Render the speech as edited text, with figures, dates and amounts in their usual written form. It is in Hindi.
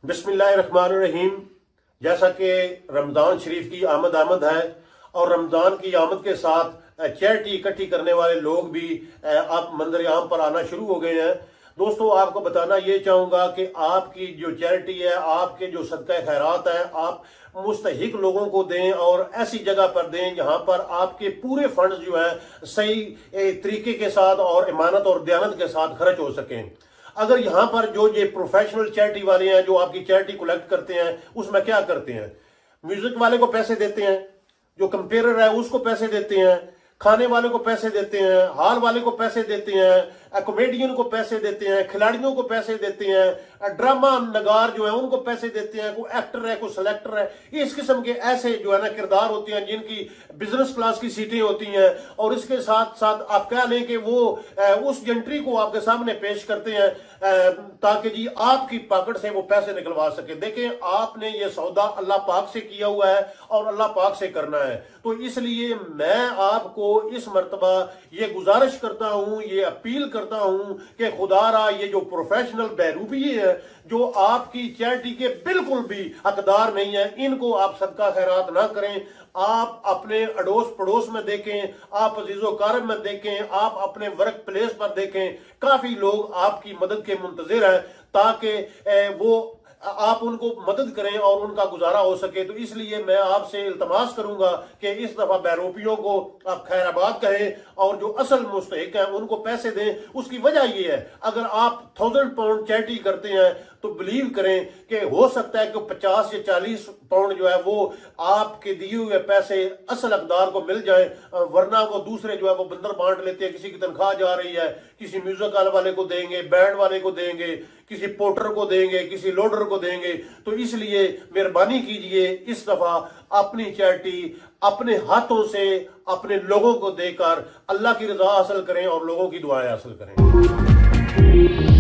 बिस्मिल्लाहिर्रहमानिर्रहीम। जैसा कि रमज़ान शरीफ की आमद है और रमज़ान की आमद के साथ चैरिटी इकट्ठी करने वाले लोग भी अब मंजर आम पर आना शुरू हो गए हैं। दोस्तों, आपको बताना ये चाहूँगा कि आपकी जो चैरिटी है, आपके जो सदका खैरात है, आप मुस्तहिक लोगों को दें और ऐसी जगह पर दें जहां पर आपके पूरे फंड्स जो है सही तरीके के साथ और इमानत और दयानत के साथ खर्च हो सकें। अगर यहाँ पर जो ये प्रोफेशनल चैरिटी वाले हैं जो आपकी चैरिटी कलेक्ट करते हैं, उसमें क्या करते हैं? म्यूजिक वाले को पैसे देते हैं, जो कंपेयर है उसको पैसे देते हैं, खाने वाले को पैसे देते हैं, हॉल वाले को पैसे देते हैं, कॉमेडियन को पैसे देते हैं, खिलाड़ियों को पैसे देते हैं, ड्रामा नगार जो है उनको पैसे देते हैं, कोई एक्टर है, कोई सेलेक्टर है। इस किस्म के ऐसे जो है ना किरदार होते हैं जिनकी बिजनेस क्लास की सीटें होती हैं और इसके साथ साथ आप कह लें कि वो उस जंट्री को आपके सामने पेश करते हैं ताकि जी आपकी पॉकेट से वो पैसे निकलवा सके। देखें, आपने ये सौदा अल्लाह पाक से किया हुआ है और अल्लाह पाक से करना है। तो इसलिए मैं आपको इस मर्तबा ये गुजारिश करता हूं, ये अपील करता हूं कि खुदारा ये जो प्रोफेशनल बहरूपी है जो आपकी चैरिटी के बिल्कुल भी हकदार नहीं है, इनको आप सदका खैरात ना करें। आप अपने अड़ोस पड़ोस में देखें, आप अजीजो कारब में देखें, आप अपने वर्क प्लेस पर देखें, काफी लोग आपकी मदद के मुंतजिर हैं ताकि वो आप उनको मदद करें और उनका गुजारा हो सके। तो इसलिए मैं आपसे इल्तमास करूंगा कि इस दफा बैरूपियों को आप खैराबाद कहें और जो असल मुस्तहिक हैं उनको पैसे दें। उसकी वजह यह है, अगर आप 1000 पाउंड चैरिटी करते हैं तो बिलीव करें कि हो सकता है कि 50 या 40 पाउंड जो है वो आपके दिए हुए पैसे असल हकदार को मिल जाए, वरना वो दूसरे जो है वो बंदर बांट लेते हैं। किसी की तनख्वाह जा रही है, किसी म्यूजिक वाले को देंगे, बैंड वाले को देंगे, किसी पोर्टर को देंगे, किसी लोडर को देंगे। तो इसलिए मेहरबानी कीजिए, इस दफा अपनी चैरिटी अपने हाथों से अपने लोगों को देकर अल्लाह की रजा हासिल करें और लोगों की दुआएं हासिल करें।